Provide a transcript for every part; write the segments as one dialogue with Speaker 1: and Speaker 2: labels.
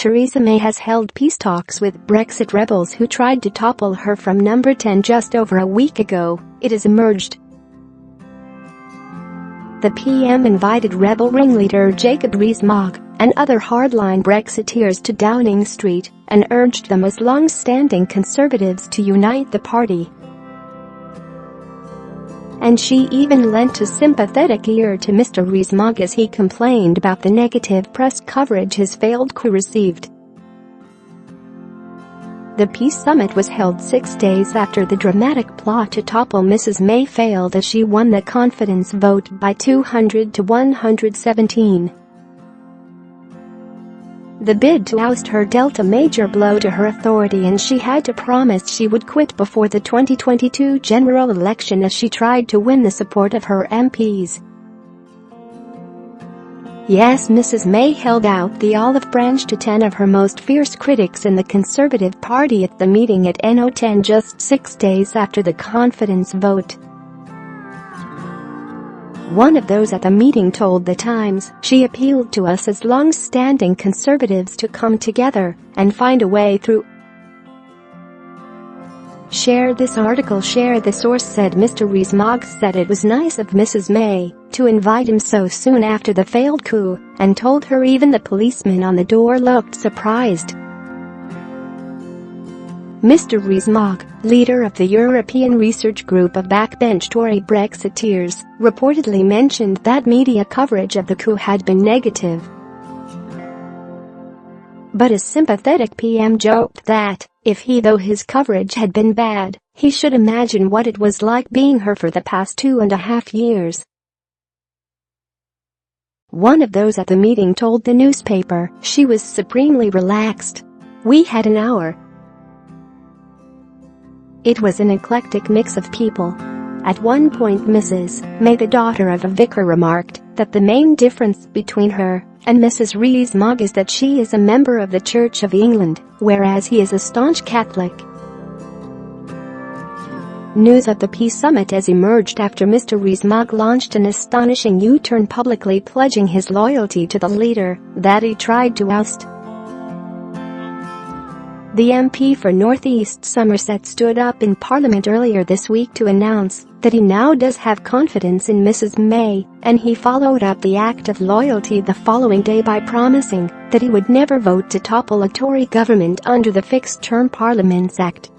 Speaker 1: Theresa May has held peace talks with Brexit rebels who tried to topple her from number 10 just over a week ago, it has emerged. The PM invited rebel ringleader Jacob Rees-Mogg and other hardline Brexiteers to Downing Street and urged them as long-standing Conservatives to unite the party. And she even lent a sympathetic ear to Mr. Rees-Mogg as he complained about the negative press coverage his failed coup received. The peace summit was held 6 days after the dramatic plot to topple Mrs. May failed as she won the confidence vote by 200 to 117. The bid to oust her dealt a major blow to her authority, and she had to promise she would quit before the 2022 general election as she tried to win the support of her MPs. Yes, Mrs. May held out the olive branch to 10 of her most fierce critics in the Conservative Party at the meeting at NO10 just 6 days after the confidence vote. One of those at the meeting told The Times, "She appealed to us as long-standing Conservatives to come together and find a way through." Share this article. Share the source said Mr. Rees-Mogg said it was nice of Mrs. May to invite him so soon after the failed coup and told her even the policeman on the door looked surprised. Mr. Rees-Mogg, leader of the European research group of backbench Tory Brexiteers, reportedly mentioned that media coverage of the coup had been negative. But a sympathetic PM joked that, though his coverage had been bad, he should imagine what it was like being her for the past 2.5 years. One of those at the meeting told the newspaper she was supremely relaxed. "We had an hour. It was an eclectic mix of people." At one point Mrs. May, the daughter of a vicar, remarked that the main difference between her and Mrs. Rees-Mogg is that she is a member of the Church of England, whereas he is a staunch Catholic. News of the peace summit has emerged after Mr. Rees-Mogg launched an astonishing U-turn, publicly pledging his loyalty to the leader that he tried to oust. The MP for North East Somerset stood up in Parliament earlier this week to announce that he now does have confidence in Mrs. May, and he followed up the act of loyalty the following day by promising that he would never vote to topple a Tory government under the Fixed-Term Parliaments Act.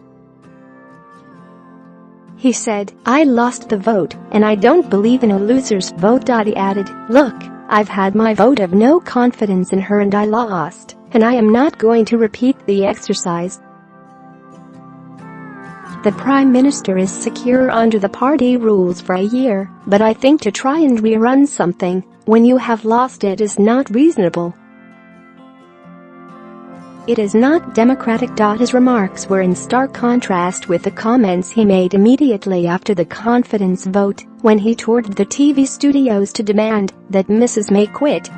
Speaker 1: He said, "I lost the vote, and I don't believe in a loser's vote." He added, "Look, I've had my vote of no confidence in her and I lost, and I am not going to repeat the exercise." The Prime Minister is secure under the party rules for a year, but I think to try and rerun something when you have lost it is not reasonable. It is not democratic. His remarks were in stark contrast with the comments he made immediately after the confidence vote, when he toured the TV studios to demand that Mrs. May quit.